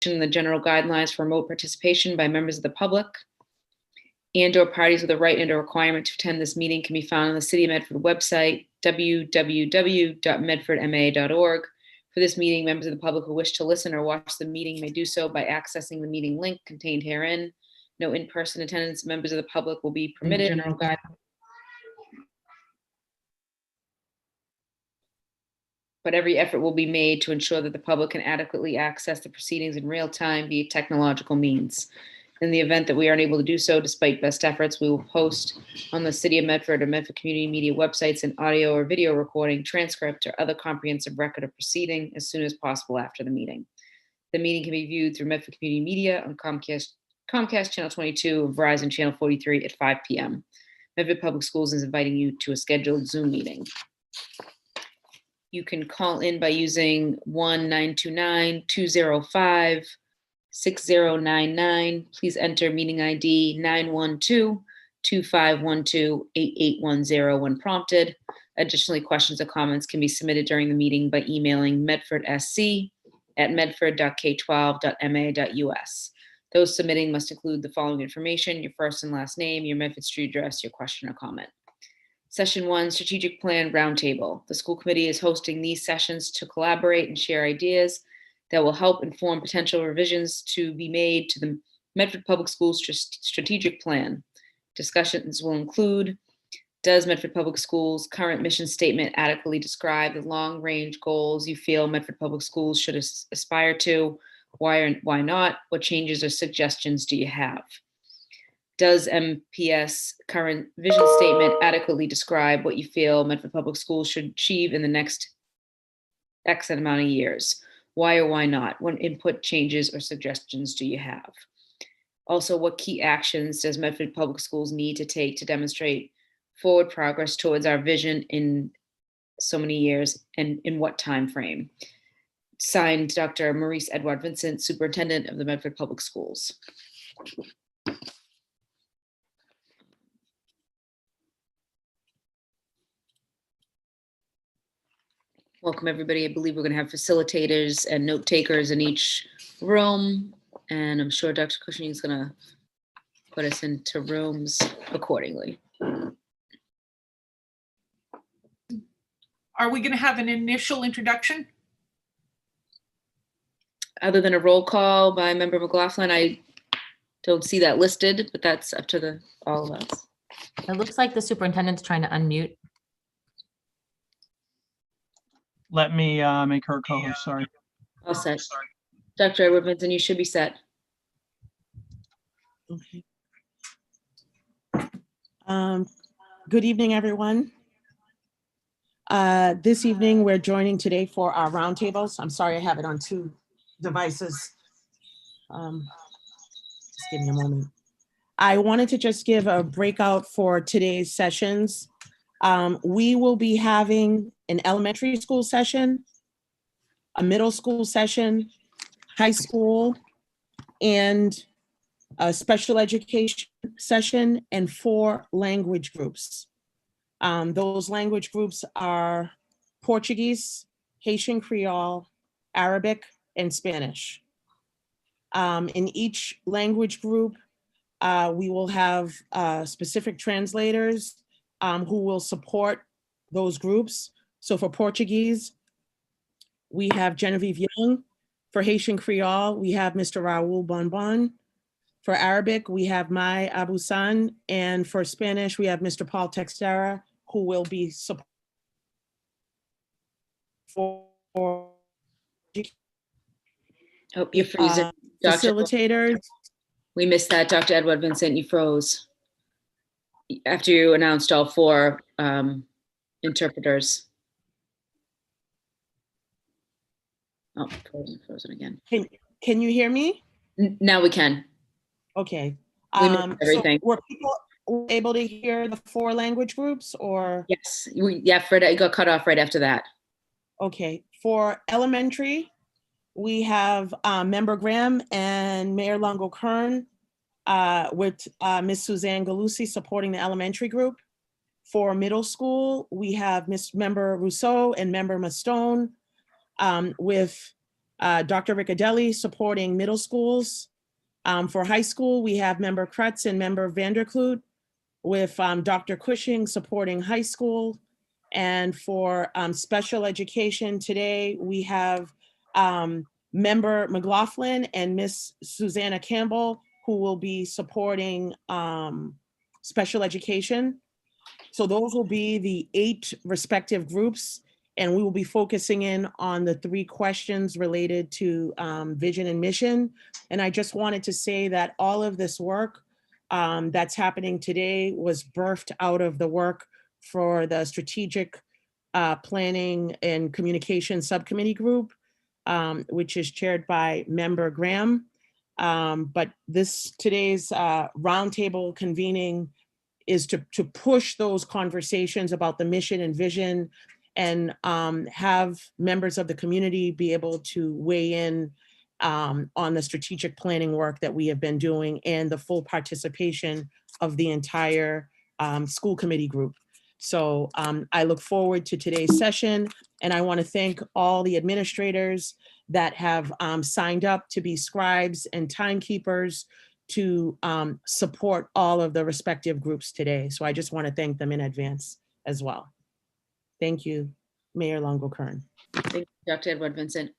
restriction in the general guidelines for remote participation by members of the public and/or parties with a right and a requirement to attend this meeting can be found on the City of Medford website, www.medfordma.org. For this meeting, members of the public who wish to listen or watch the meeting may do so by accessing the meeting link contained herein. No in-person attendance members of the public will be permitted. General guidelines. But every effort will be made to ensure that the public can adequately access the proceedings in real time via technological means. In the event that we aren't able to do so, despite best efforts, we will post on the City of Medford or Medford Community Media websites an audio or video recording, transcript, or other comprehensive record of proceeding as soon as possible after the meeting. The meeting can be viewed through Medford Community Media on Comcast Channel 22 and Verizon Channel 43 at 5 p.m. Medford Public Schools is inviting you to a scheduled Zoom meeting. You can call in by using 1-929-205-6099. Please enter meeting ID 912-2512-8810 when prompted. Additionally, questions or comments can be submitted during the meeting by emailing medfordsc@medford.k12.ma.us. Those submitting must include the following information: your first and last name, your Medford street address, your question or comment. Session 1, Strategic Plan Roundtable. The school committee is hosting these sessions to collaborate and share ideas that will help inform potential revisions to be made to the Medford Public Schools strategic plan. Discussions will include: does Medford Public Schools' current mission statement adequately describe the long-range goals you feel Medford Public Schools should aspire to? Why or why not? What changes or suggestions do you have? Does MPS current vision statement adequately describe what you feel Medford Public Schools should achieve in the next X amount of years? Why or why not? What input, changes, or suggestions do you have? Also, what key actions does Medford Public Schools need to take to demonstrate forward progress towards our vision in so many years, and in what time frame? Signed, Dr. Maurice Edward Vincent, Superintendent of the Medford Public Schools. Welcome, everybody. I believe we're going to have facilitators and note takers in each room, and I'm sure Dr. Cushing is going to put us into rooms accordingly. Are we going to have an initial introduction? Other than a roll call by Member McLaughlin, I don't see that listed, but that's up to all of us. It looks like the superintendent's trying to unmute. Let me make her co-host, sorry. All set. Dr. Edward Vincent, you should be set. Okay. Good evening, everyone. This evening, we're joining today for our roundtables. I'm sorry, I have it on two devices. Just give me a moment. I wanted to just give a breakout for today's sessions. We will be having an elementary school session, a middle school session, high school, and a special education session, and 4 language groups. Those language groups are Portuguese, Haitian Creole, Arabic, and Spanish. In each language group, we will have specific translators who will support those groups. So for Portuguese, we have Genevieve Young. For Haitian Creole, we have Mr. Raul Bonbon. For Arabic, we have Mai Abusan. And for Spanish, we have Mr. Paul Textera, who will be support for Oh, you're freezing. facilitators. We missed that, Dr. Edward Vincent, you froze. After you announced all 4 interpreters. Oh, frozen again. Can you hear me? Now we can. Okay. We missed everything. So were people able to hear the 4 language groups, or? Yes, yeah, Fred, I got cut off right after that. Okay, for elementary, we have Member Graham and Mayor Longo Kern with Ms. Suzanne Galusi supporting the elementary group. For middle school, we have Member Rousseau and Member Mastone with Dr. Riccadelli supporting middle schools. For high school, we have member Kretz and member Vanderkloot, with Dr. Cushing supporting high school. And for special education today, we have member McLaughlin and Miss Susanna Campbell, who will be supporting special education. So those will be the 8 respective groups, and we will be focusing in on the 3 questions related to vision and mission. And I just wanted to say that all of this work that's happening today was birthed out of the work for the strategic planning and communication subcommittee group, which is chaired by member Graham. But today's roundtable convening is to push those conversations about the mission and vision, and have members of the community be able to weigh in on the strategic planning work that we have been doing, and the full participation of the entire school committee group. So I look forward to today's session, and I want to thank all the administrators that have signed up to be scribes and timekeepers to support all of the respective groups today. So I just want to thank them in advance as well. Thank you, Mayor Longo-Kern. Thank you, Dr. Edward Vincent.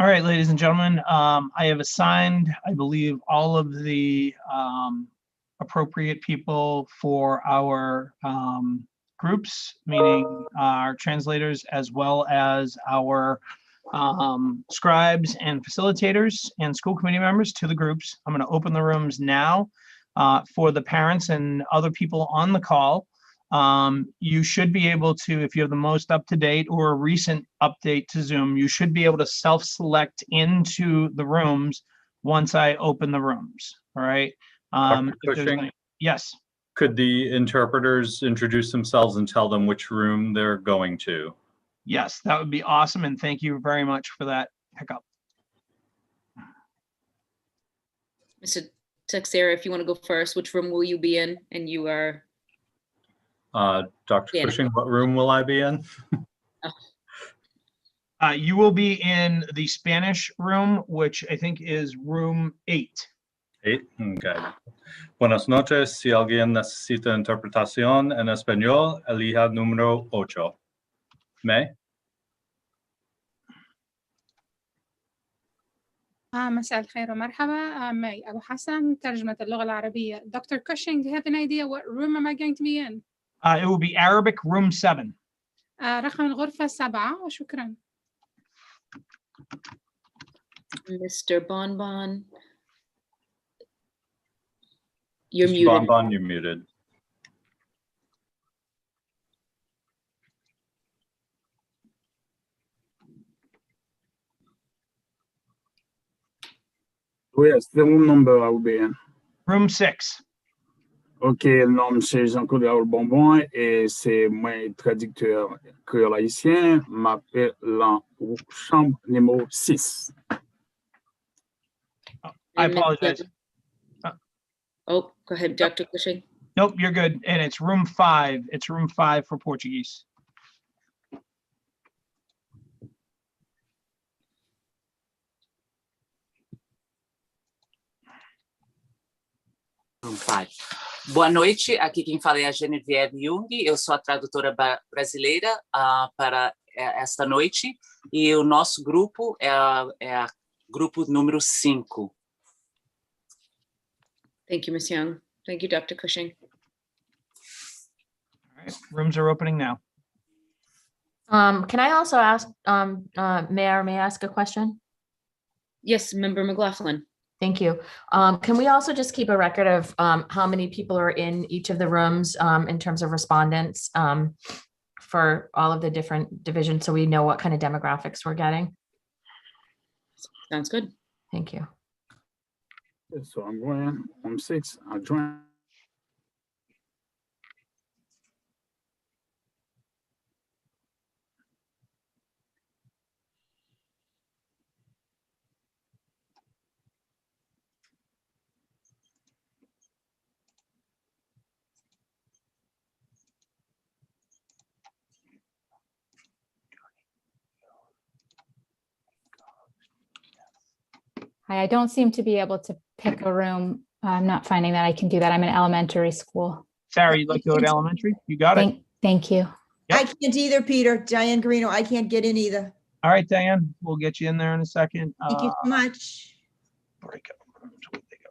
All right, ladies and gentlemen, I have assigned, I believe, all of the appropriate people for our groups, meaning our translators, as well as our scribes and facilitators and school committee members to the groups. I'm going to open the rooms now for the parents and other people on the call. You should be able to, if you have the most up-to-date or a recent update to Zoom, you should be able to self-select into the rooms once I open the rooms. All right. Dr. Cushing, yes. could the interpreters introduce themselves and tell them which room they're going to? Yes, that would be awesome. And thank you very much for that pickup. Mr. Texera, if you want to go first, which room will you be in? And you are? Dr. Janet. Cushing, what room will I be in? You will be in the Spanish room, which I think is room 8. 8, okay. Buenas noches, si alguien necesita interpretación en español, elija número 8. May? مساء الخير ومرحبا. ماي أبو حسن ترجمة اللغة العربية. Dr. Cushing, do you have an idea what room am I going to be in? It will be Arabic room 7. رقم الغرفة 7 وشكرا. Mr. Bonbon. You're Mr. muted. Bonbon, you're muted. Yes, the room number I will be in. Room 6. OK, le nom c'est Jean-Claude Raoul Bonbon et c'est moi traducteur créole haïtien, m'appelle la chambre numéro 6. I apologize. Oh, go ahead, Dr. Cushing. Nope, you're good. And it's room 5. It's room 5 for Portuguese. Boa noite, aqui quem fala é a Genevieve Jung, eu sou a tradutora brasileira para esta noite, e o nosso grupo é grupo número 5. Thank you, Ms. Young. Thank you, Dr. Cushing. All right, rooms are opening now. Can I also ask, may I ask a question? Yes, Member McLaughlin. Thank you. Can we also just keep a record of how many people are in each of the rooms in terms of respondents for all of the different divisions, so we know what kind of demographics we're getting? Sounds good. Thank you. So I'm going room 6. I'll join. Hi, I don't seem to be able to pick a room. I'm not finding that I can do that. I'm in elementary school. Sarah, you'd like to go to elementary? You got it. Thank you. Yep. I can't either, Peter. Diane Garino, I can't get in either. All right, Diane, we'll get you in there in a second. Thank you so much. Breakout rooms, where'd they go?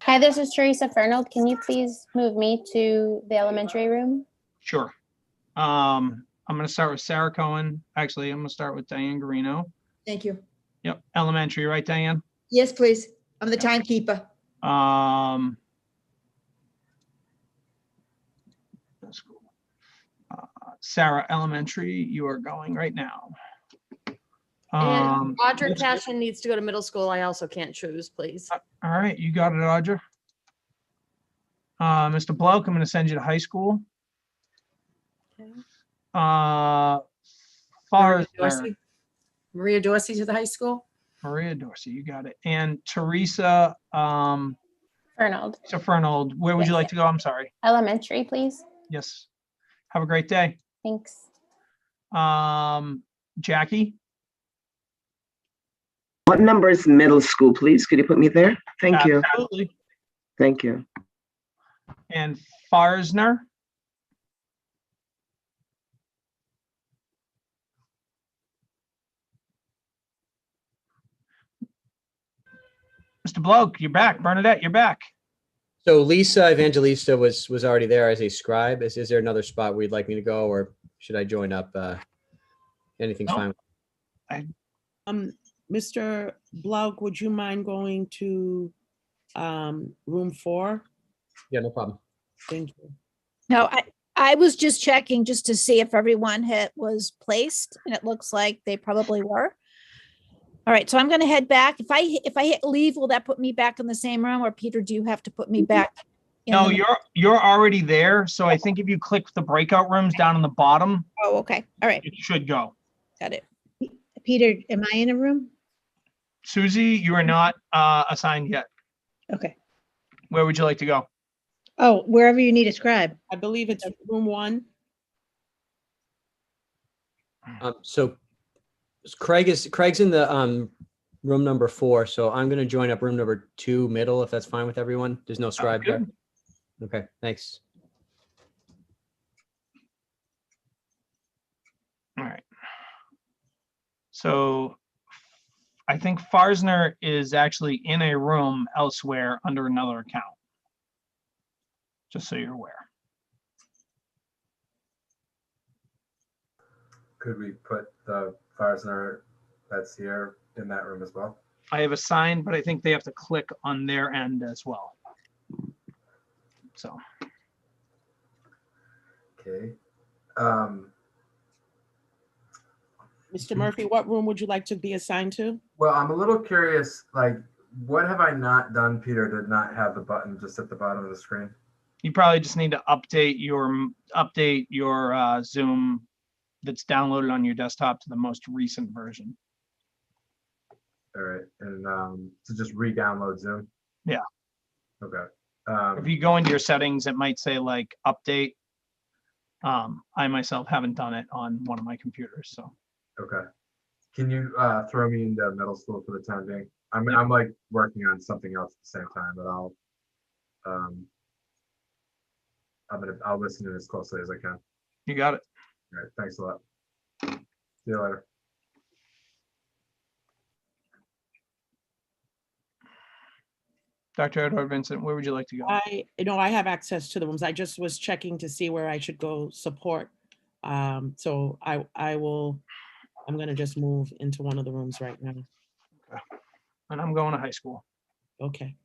Hi, this is Teresa Fernald. Can you please move me to the elementary room? Sure. I'm going to start with Sarah Cohen. Actually, I'm going to start with Diane Garino. Thank you. Yep, elementary, right, Diane? Yes, please. I'm the timekeeper. That's cool. Sarah, elementary, you are going right now. And Audra let's- Cashin needs to go to middle school. I also can't choose, please. All right, you got it, Audra. Mr. Bloke, I'm going to send you to high school. Okay. Far Maria Dorsey to the high school. Maria Dorsey, you got it. And Teresa Fernald. So Fernald, where would you like to go? I'm sorry. Elementary, please. Yes. Have a great day. Thanks. Jackie? What number is middle school, please? Could you put me there? Thank you. Absolutely. Thank you. And Farsner? Mr. Bloke, you're back. Bernadette, you're back. So Lisa Evangelista was already there as a scribe. Is there another spot where you'd like me to go, or should I join up? Anything's Nope. fine. Mr. Blauk, would you mind going to room 4? Yeah, no problem. Thank you. No, I was just checking just to see if everyone was placed, and it looks like they probably were. All right, so I'm going to head back. If I hit leave, will that put me back in the same room, or Peter, do you have to put me back? No, you're already there. So I think if you click the breakout rooms down on the bottom, Oh, okay. All right, it should go. got it. Peter, am I in a room? Susie, you are not assigned yet. Okay. Where would you like to go? Oh, wherever you need a scribe. I believe it's room 1. So Craig's in the room number 4, so I'm going to join up room number 2 middle, if that's fine with everyone. There's no scribe there. Okay, thanks. All right. So I think Farsner is actually in a room elsewhere under another account. Just so you're aware. Could we put the Farsner that's here in that room as well? I have assigned, but I think they have to click on their end as well. So. Okay. Mr. Murphy, what room would you like to be assigned to? Well, I'm a little curious, like, what have I not done, Peter, to not have the button just at the bottom of the screen? You probably just need to update your Zoom that's downloaded on your desktop to the most recent version. All right, and to just re-download Zoom? Yeah. Okay. If you go into your settings, it might say like update. I myself haven't done it on one of my computers, so. Okay. Can you throw me into middle school for the time being? I'm like working on something else at the same time, but I'll listen to it as closely as I can. You got it. All right, thanks a lot. See you later. Dr. Edward Vincent, where would you like to go? I have access to the rooms. I just was checking to see where I should go support. So I'm going to just move into one of the rooms right now. Okay. And I'm going to high school. Okay.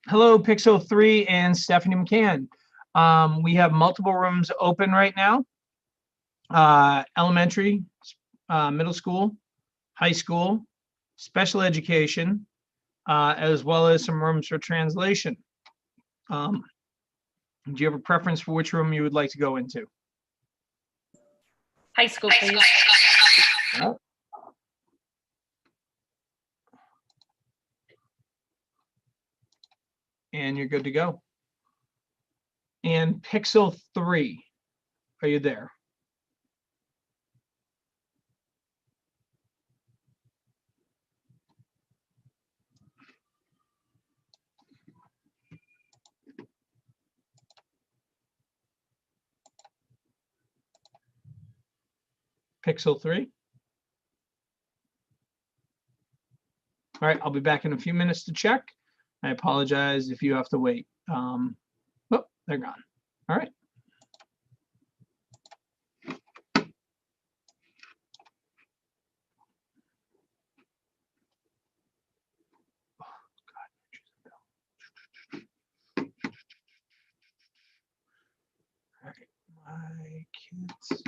Hello, Pixel 3 and Stephanie McCann. We have multiple rooms open right now. Elementary, middle school, high school, special education, as well as some rooms for translation. Do you have a preference for which room you would like to go into? High school, please. And you're good to go. And Pixel 3, are you there? Pixel 3. All right, I'll be back in a few minutes to check. I apologize if you have to wait. Oh, they're gone. All right. All right, my kids.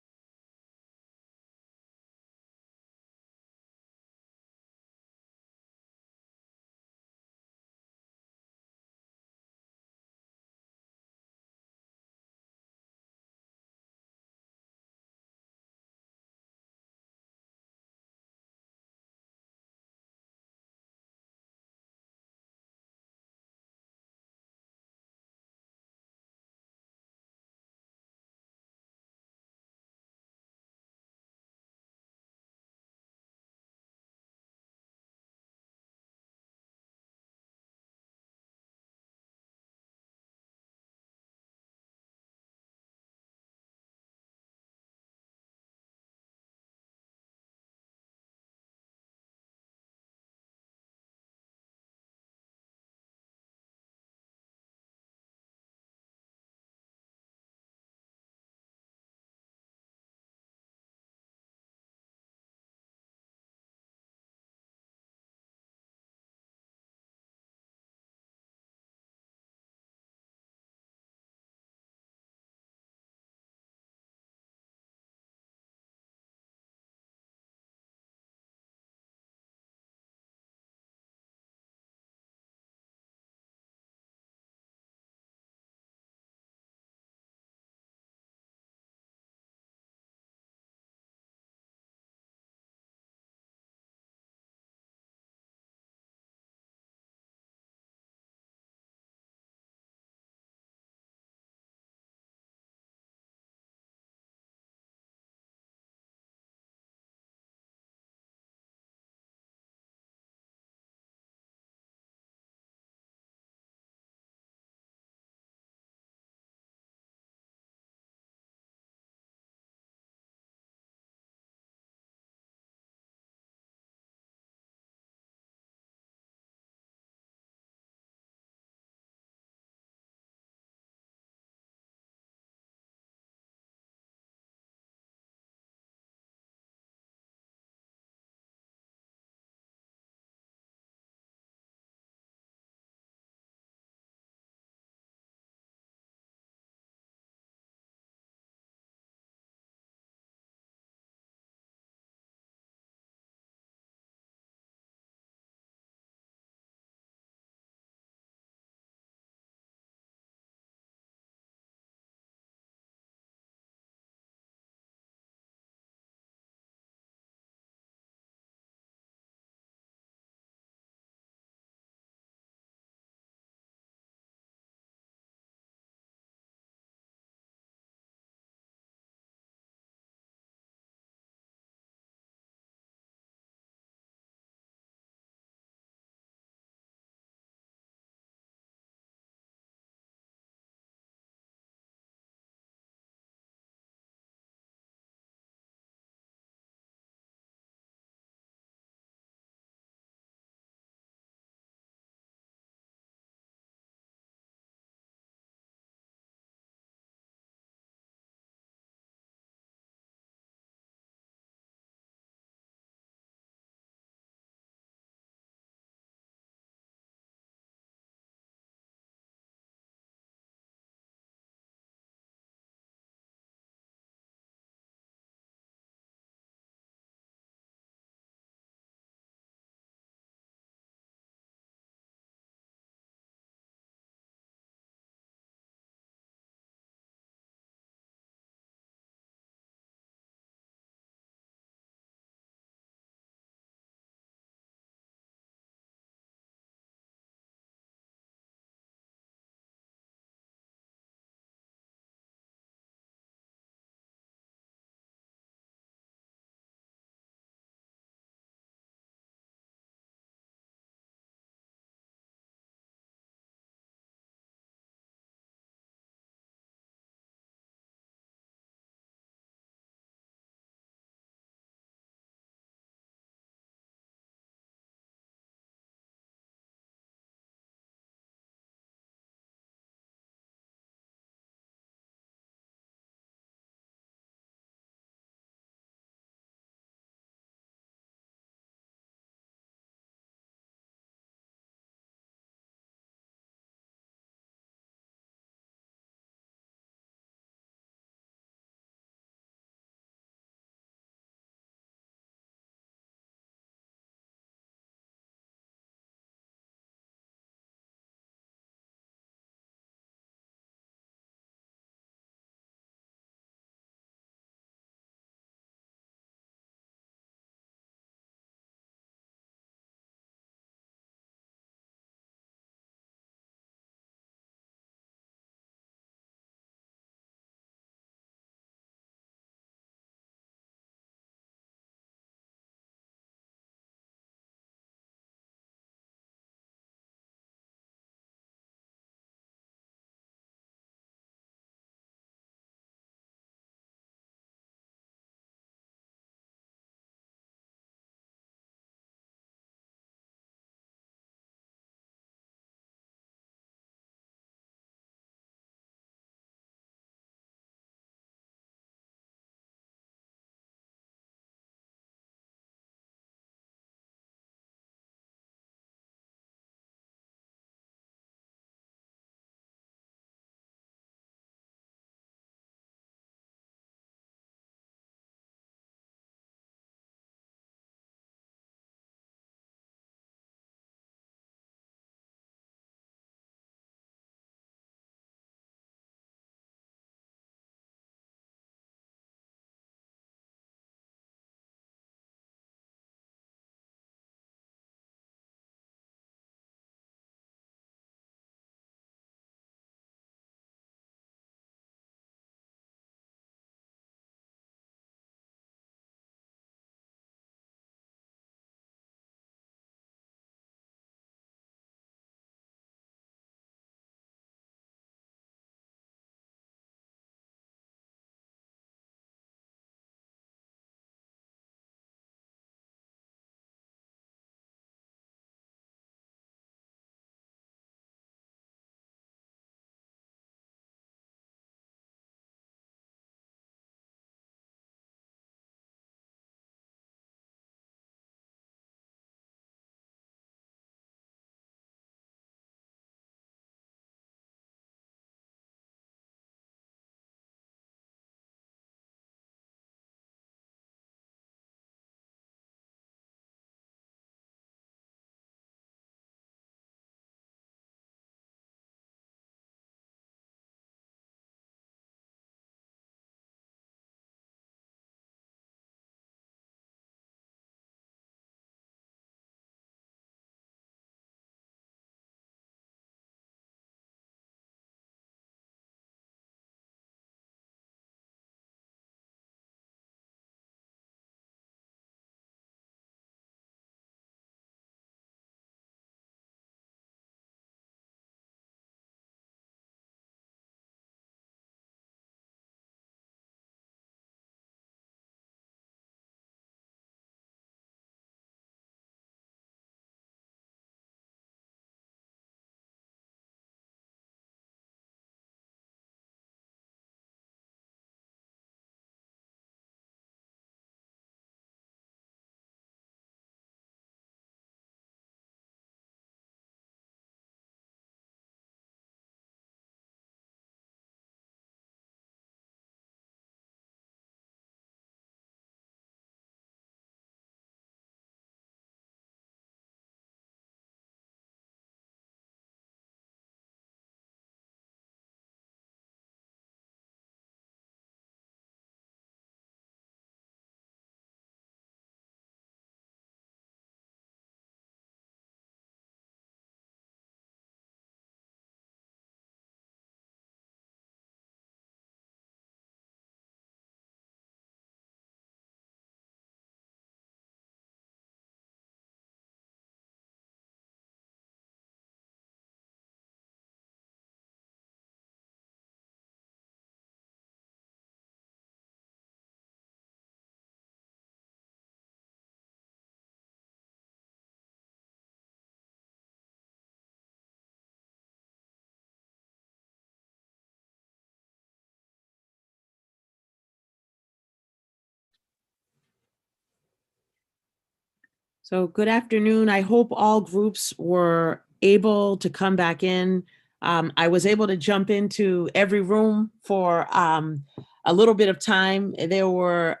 So good afternoon. I hope all groups were able to come back in. I was able to jump into every room for a little bit of time. There were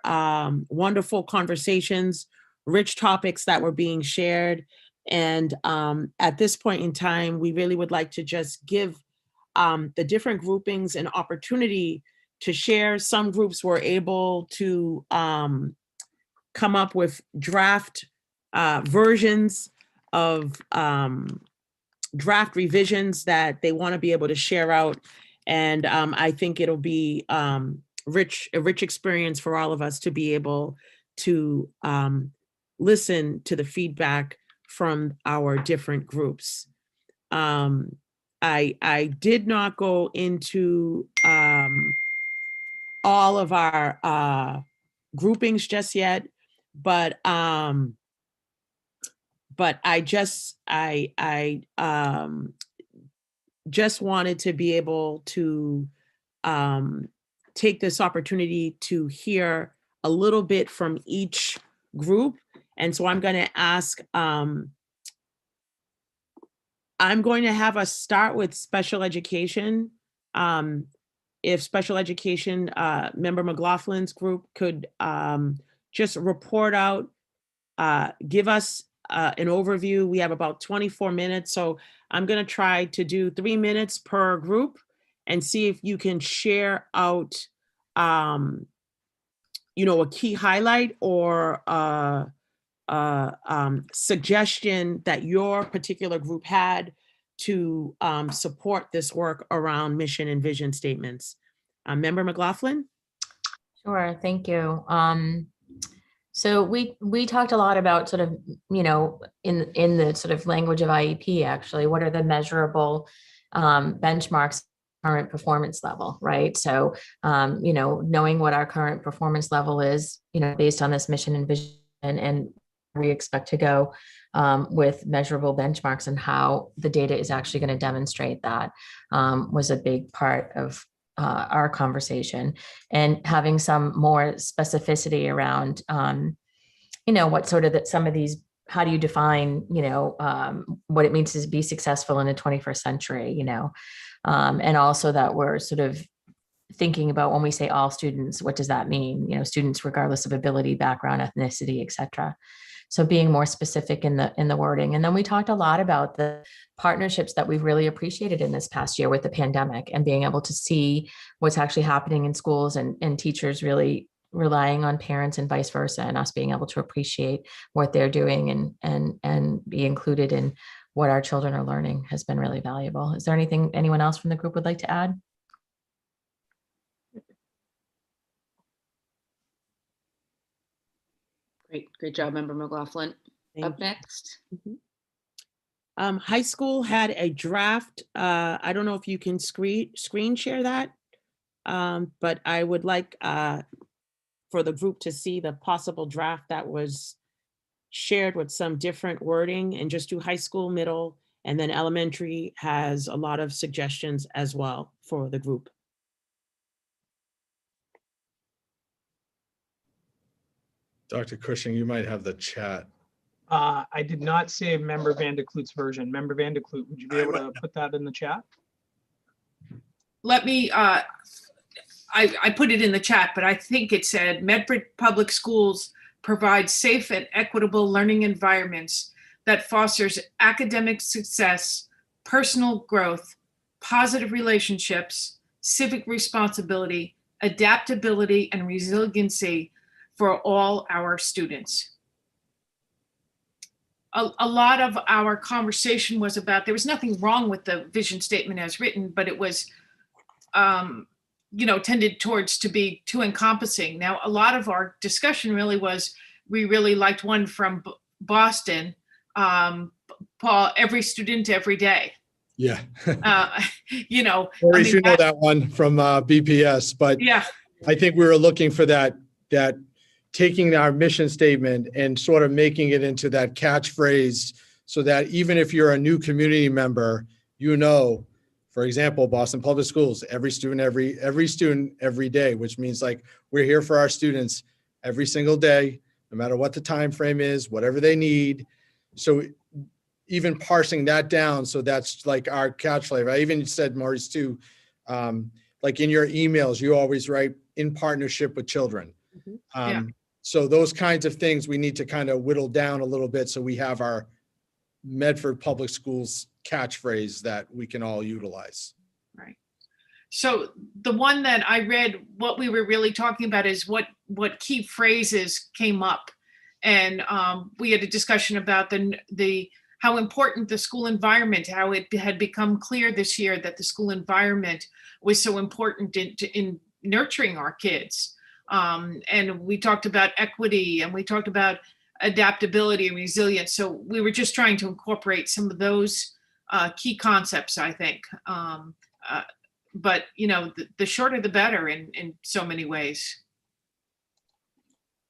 wonderful conversations, rich topics that were being shared. And at this point in time, we really would like to just give the different groupings an opportunity to share. Some groups were able to come up with draft versions of draft revisions that they want to be able to share out. And I think it'll be a rich experience for all of us to be able to listen to the feedback from our different groups. I did not go into all of our groupings just yet, but I just wanted to be able to take this opportunity to hear a little bit from each group. And so I'm going to ask, I'm going to have us start with special education. If special education member McLaughlin's group could just report out, give us an overview. We have about 24 minutes. So I'm going to try to do 3 minutes per group and see if you can share out, a key highlight or suggestion that your particular group had to support this work around mission and vision statements. Member McLaughlin? Sure, thank you. So we talked a lot about sort of, in the sort of language of IEP, actually, what are the measurable benchmarks, current performance level, right? So, knowing what our current performance level is, based on this mission and vision, and we expect to go with measurable benchmarks and how the data is actually going to demonstrate that was a big part of our conversation, and having some more specificity around, what sort of some of these, how do you define, what it means to be successful in the 21st century, and also that we're sort of thinking about when we say all students, what does that mean? Students regardless of ability, background, ethnicity, et cetera. So being more specific in the wording. And then we talked a lot about the partnerships that we've really appreciated in this past year with the pandemic, and being able to see what's actually happening in schools, and teachers really relying on parents and vice versa, and us being able to appreciate what they're doing and be included in what our children are learning has been really valuable. Is there anything anyone else from the group would like to add? Great job, Member McLaughlin. Up next. High school had a draft. I don't know if you can screen share that, but I would like for the group to see the possible draft that was shared with some different wording, and just do high school, middle, and then elementary has a lot of suggestions as well for the group. Dr. Cushing, you might have the chat. I did not save Member Van de Kloot's version. Member Van de Kloot, would you be able to put that in the chat? Let me, I put it in the chat, but I think it said Medford Public Schools provide safe and equitable learning environments that fosters academic success, personal growth, positive relationships, civic responsibility, adaptability, and resiliency for all our students. A lot of our conversation was about, there was nothing wrong with the vision statement as written, but it was, tended towards to be too encompassing. Now, a lot of our discussion really was, we really liked one from Boston, Paul, every student, every day. Yeah. Maurice, you know that one from BPS, but yeah, I think we were looking for that taking our mission statement and sort of making it into that catchphrase, so that even if you're a new community member, for example, Boston Public Schools, every student, every day, which means like we're here for our students every single day, no matter what the time frame is, whatever they need. So even parsing that down, so that's like our catch flavor. I even said, Maurice, too, like in your emails, you always write in partnership with children. Yeah. So those kinds of things we need to kind of whittle down a little bit so we have our Medford Public Schools catchphrase that we can all utilize. Right. So the one that I read, what we were really talking about is what key phrases came up. And we had a discussion about how important the school environment, how it had become clear this year that the school environment was so important in nurturing our kids. And we talked about equity, and we talked about adaptability and resilience. So we were just trying to incorporate some of those key concepts, I think. But the shorter the better in so many ways.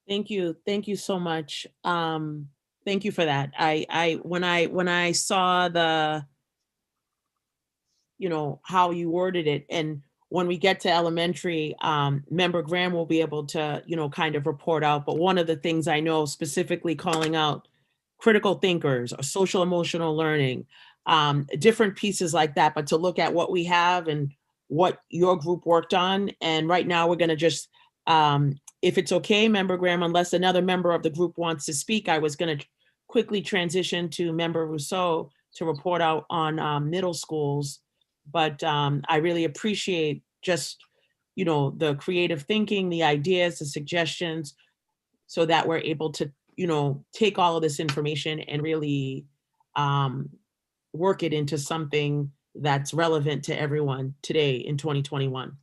Thank you so much. Thank you for that. When I saw the, how you worded it, and when we get to elementary, Member Graham will be able to, kind of report out. But one of the things I know, specifically calling out critical thinkers or social emotional learning, different pieces like that, but to look at what we have and what your group worked on. And right now we're going to just, if it's okay, Member Graham, unless another member of the group wants to speak, I was going to quickly transition to Member Rousseau to report out on middle schools. But I really appreciate just, the creative thinking, the ideas, the suggestions, so that we're able to, take all of this information and really work it into something that's relevant to everyone today in 2021.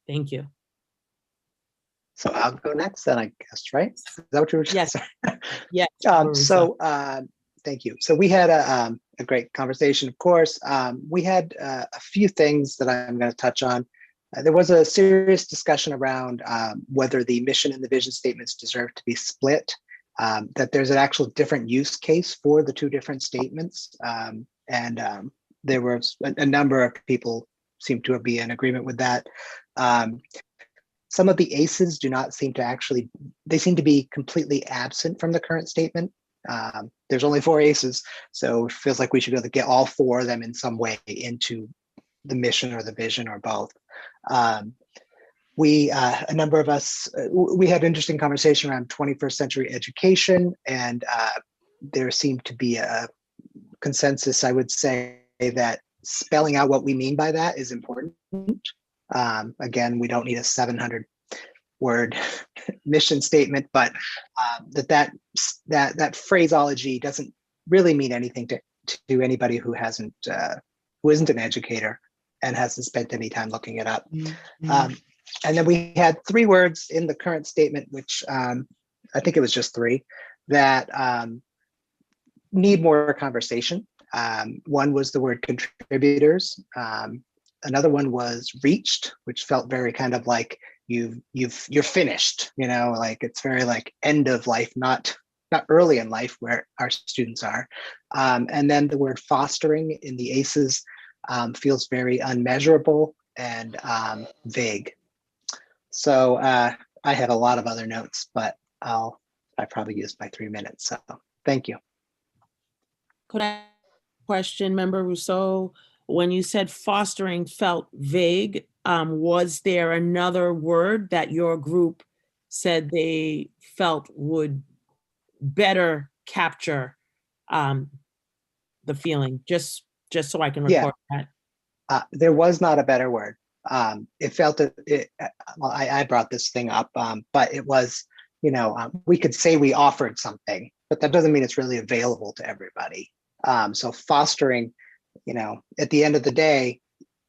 Thank you. So I'll go next then, I guess, right? Is that what you were Yes. saying? Yes. Thank you. So we had a great conversation, of course. We had a few things that I'm going to touch on. There was a serious discussion around whether the mission and the vision statements deserve to be split, that there's an actual different use case for the two different statements. There was a number of people seem to be in agreement with that. Some of the ACEs do not seem to they seem to be completely absent from the current statement. There's only 4 ACEs, so it feels like we should be able to get all 4 of them in some way into the mission or the vision or both. A number of us, we had an interesting conversation around 21st century education, and there seemed to be a consensus, I would say, that spelling out what we mean by that is important. Again, we don't need a 700-word mission statement, but that phraseology doesn't really mean anything to anybody who isn't an educator and hasn't spent any time looking it up. And then we had 3 words in the current statement, which I think it was just 3, that need more conversation. One was the word contributors. Another one was reached, which felt very kind of like you're finished, like it's very like end of life, not early in life where our students are. And then the word fostering in the ACEs feels very unmeasurable and vague. So I have a lot of other notes, but I probably used my 3 minutes. So thank you. Could I question, Member Rousseau, when you said fostering felt vague, was there another word that your group said they felt would better capture the feeling, just so I can record that? There was not a better word. It felt well, I brought this thing up, but it was, we could say we offered something, but that doesn't mean it's really available to everybody. So fostering, at the end of the day,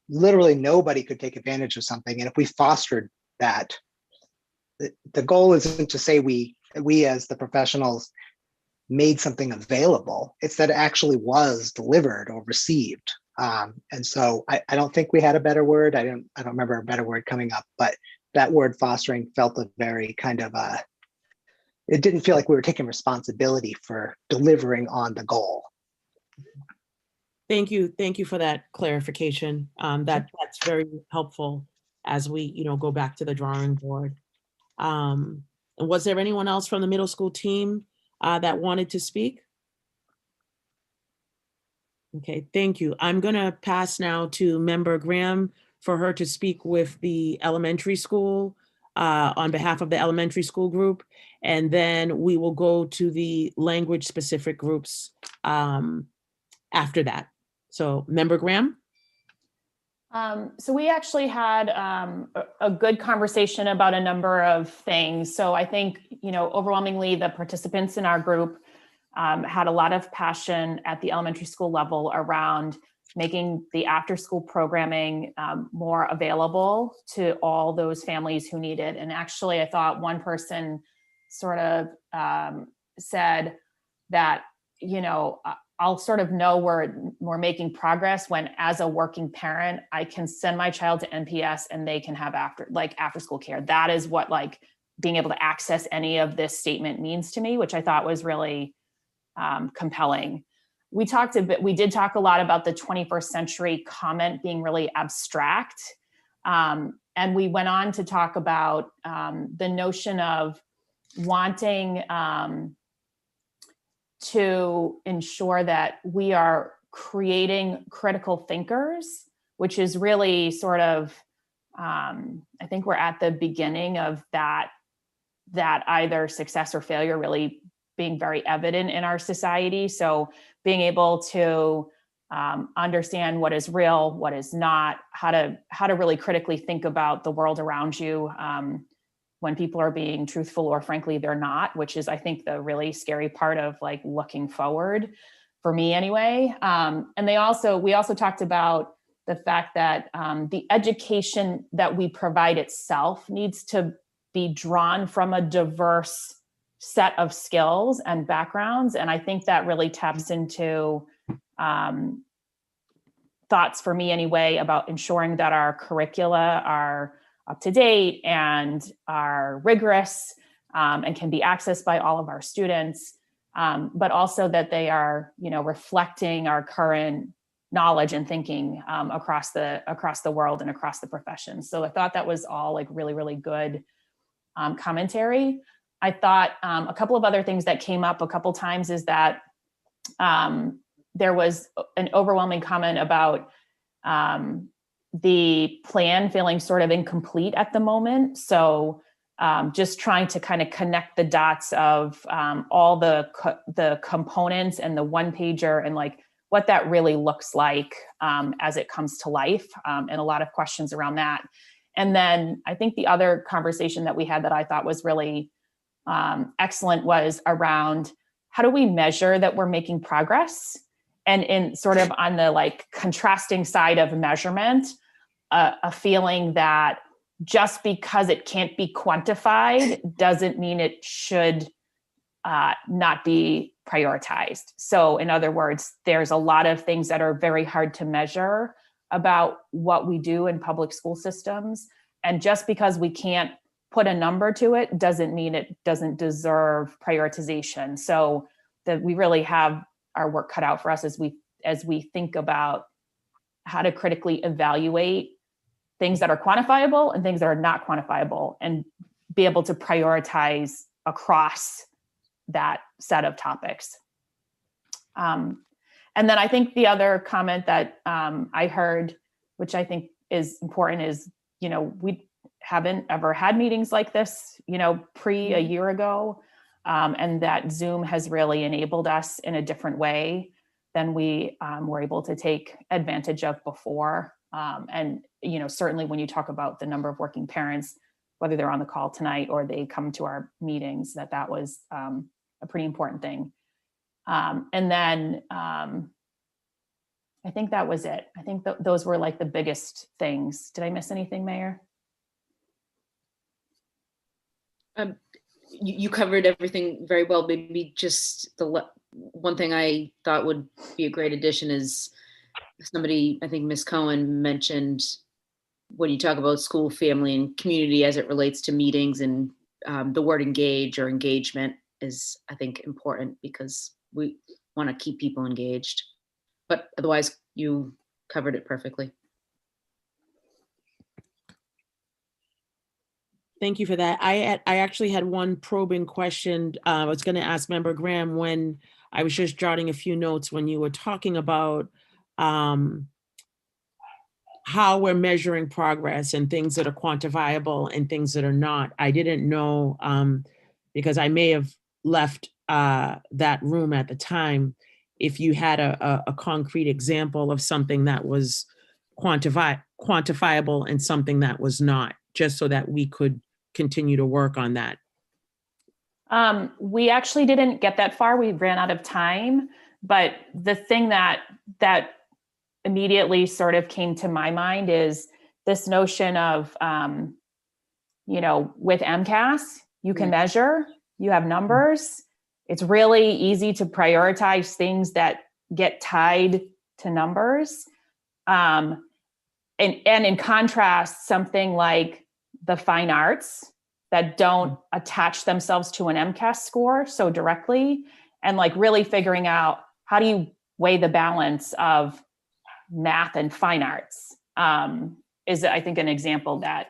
literally nobody could take advantage of something. And if we fostered that, the goal isn't to say we as the professionals made something available. It's that it actually was delivered or received. And so I don't think we had a better word. I don't remember a better word coming up, but that word fostering felt a very kind of it didn't feel like we were taking responsibility for delivering on the goal. Thank you for that clarification. That's very helpful as we, go back to the drawing board. And was there anyone else from the middle school team that wanted to speak? Okay, thank you. I'm gonna pass now to Member Graham for her to speak with the elementary school on behalf of the elementary school group. And then we will go to the language specific groups after that. So Member Graham? So we actually had a good conversation about a number of things. So I think, overwhelmingly the participants in our group had a lot of passion at the elementary school level around making the after school programming more available to all those families who need it. And actually, I thought one person sort of said that, I'll sort of know we're making progress when, as a working parent, I can send my child to NPS and they can have after school care. That is what being able to access any of this statement means to me, which I thought was really compelling. We did talk a lot about the 21st century comment being really abstract. And we went on to talk about the notion of wanting to ensure that we are creating critical thinkers, which is really sort of, I think we're at the beginning of that either success or failure really being very evident in our society. So being able to understand what is real, what is not, how to really critically think about the world around you when people are being truthful or frankly they're not, which is I think the really scary part of looking forward for me anyway. And we also talked about the fact that the education that we provide itself needs to be drawn from a diverse set of skills and backgrounds. And I think that really taps into thoughts for me anyway about ensuring that our curricula are up to date and are rigorous and can be accessed by all of our students, but also that they are, reflecting our current knowledge and thinking across the world and across the profession. So I thought that was all really, really good commentary. I thought a couple of other things that came up a couple times is that there was an overwhelming comment about the plan feeling sort of incomplete at the moment. So just trying to kind of connect the dots of all the components and the one pager and what that really looks like as it comes to life, and a lot of questions around that. And then I think the other conversation that we had that I thought was really excellent was around how do we measure that we're making progress? And in sort of on the contrasting side of measurement, a feeling that just because it can't be quantified doesn't mean it should not be prioritized. So in other words, there's a lot of things that are very hard to measure about what we do in public school systems. And just because we can't put a number to it doesn't mean it doesn't deserve prioritization. So that we really have our work cut out for us as we think about how to critically evaluate things that are quantifiable and things that are not quantifiable and be able to prioritize across that set of topics. And then I think the other comment that I heard, which I think is important, is, we haven't ever had meetings like this, a year ago, and that Zoom has really enabled us in a different way than we were able to take advantage of before. And, certainly when you talk about the number of working parents, whether they're on the call tonight or they come to our meetings, that was a pretty important thing. And then I think that was it. I think those were the biggest things. Did I miss anything, Mayor? You covered everything very well. Maybe just the one thing I thought would be a great addition is somebody, I think Ms. Cohen mentioned, when you talk about school, family, and community as it relates to meetings, and the word engage or engagement is, I think, important because we want to keep people engaged. But otherwise, you covered it perfectly. Thank you for that. I actually had one probing question. I was going to ask Member Graham when I was just jotting a few notes when you were talking about how we're measuring progress and things that are quantifiable and things that are not. I didn't know because I may have left that room at the time. If you had a concrete example of something that was quantifiable and something that was not, just so that we could continue to work on that. We actually didn't get that far. We ran out of time. But the thing that immediately sort of came to my mind is this notion of, with MCAS, you can measure, you have numbers. It's really easy to prioritize things that get tied to numbers. And in contrast, something like the fine arts that don't attach themselves to an MCAS score so directly, and like really figuring out how do you weigh the balance of math and fine arts is, I think, an example that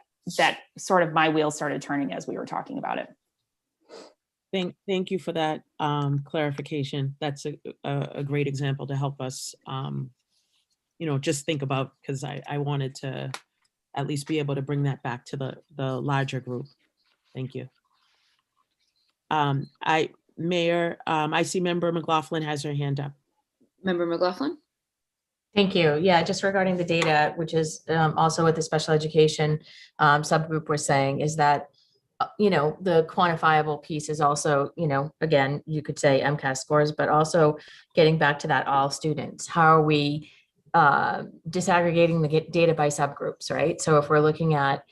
sort of my wheels started turning as we were talking about it. Thank you for that clarification. That's a great example to help us, just think about, because I wanted to at least be able to bring that back to the larger group. Thank you. Mayor, I see Member McLaughlin has her hand up. Member McLaughlin? Thank you. Yeah, just regarding the data, which is also what the special education subgroup was saying, is that, the quantifiable piece is also, again, you could say MCAS scores, but also getting back to that all students. How are we disaggregating the data by subgroups, right? So if we're looking at,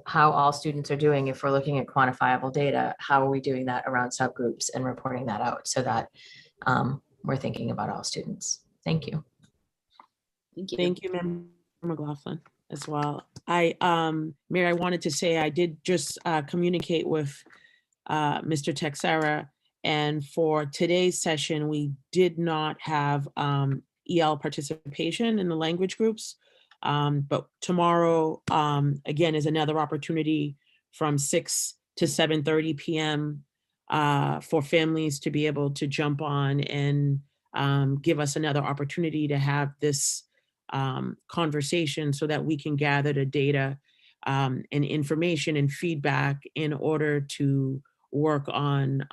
how all students are doing, if we're looking at quantifiable data, how are we doing that around subgroups and reporting that out so that we're thinking about all students? Thank you. Thank you, Member McLaughlin, as well. Mayor, I wanted to say I did just communicate with Mr. Texera, and for today's session, we did not have EL participation in the language groups. But tomorrow, again, is another opportunity from 6 to 7:30 p.m. For families to be able to jump on and give us another opportunity to have this conversation so that we can gather the data and information and feedback in order to work on,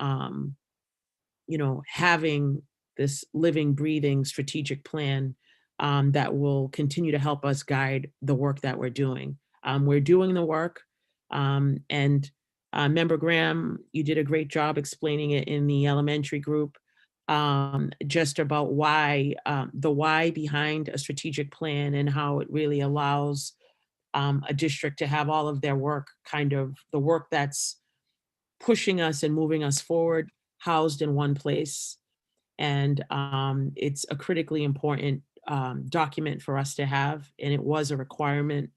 having this living, breathing strategic plan that will continue to help us guide the work that we're doing. We're doing the work, and Member Graham, you did a great job explaining it in the elementary group, just about why, the why behind a strategic plan and how it really allows a district to have all of their work, kind of the work that's pushing us and moving us forward, housed in one place. And it's a critically important document for us to have, and it was a requirement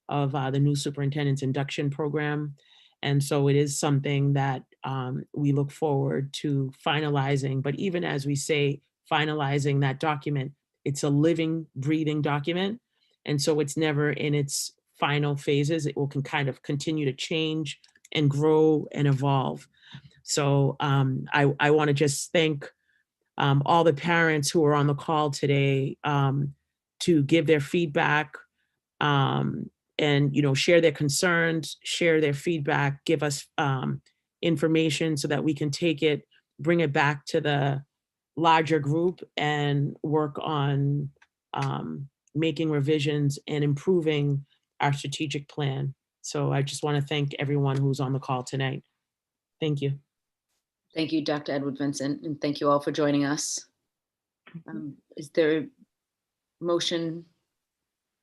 of the new superintendent's induction program. And so it is something that we look forward to finalizing. But even as we say finalizing that document, it's a living, breathing document. And so it's never in its final phases. It will kind of continue to change and grow and evolve. So I want to just thank all the parents who are on the call today to give their feedback and share their concerns, share their feedback, give us information so that we can take it, bring it back to the larger group and work on making revisions and improving our strategic plan. So I just want to thank everyone who's on the call tonight. Thank you. Thank you, Dr. Edward Vincent, and thank you all for joining us. Is there a motion?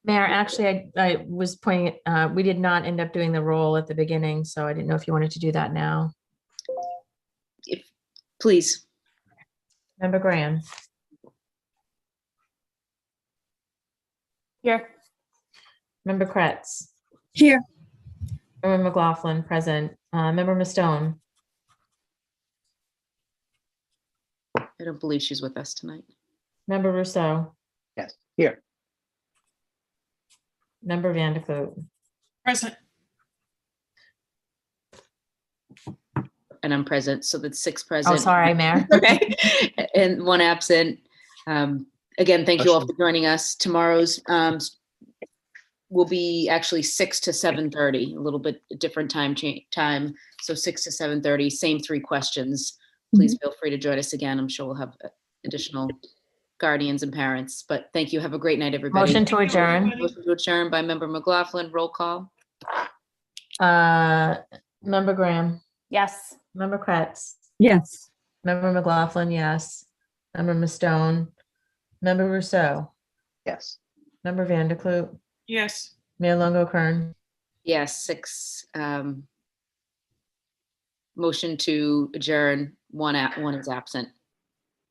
Mayor, actually, I was pointing, we did not end up doing the roll at the beginning, so I didn't know if you wanted to do that now. Please. Member Graham. Here. Member Kretz. Here. Member McLaughlin, present. Member Mastone. I don't believe she's with us tonight. Member Rousseau. Yes, here. Member Vanderklut. Present. And I'm present, so that's 6 Oh, present. sorry, Mayor. Okay, and 1 absent. Again, thank you all for joining us. Tomorrow's will be actually 6 to 7:30, a little bit different time. So 6 to 7:30, same 3 questions. Please feel free to join us again. I'm sure we'll have additional guardians and parents, but thank you. Have a great night, everybody. Motion to adjourn. Motion to adjourn by Member McLaughlin. Roll call. Member Graham, Yes. Member Kretz, Yes. Member McLaughlin, yes. Member Mastone, Member Rousseau, Yes. Member Vanderklut, Yes. Mayor Longo Kern. Yes, 6. Motion to adjourn. One is absent.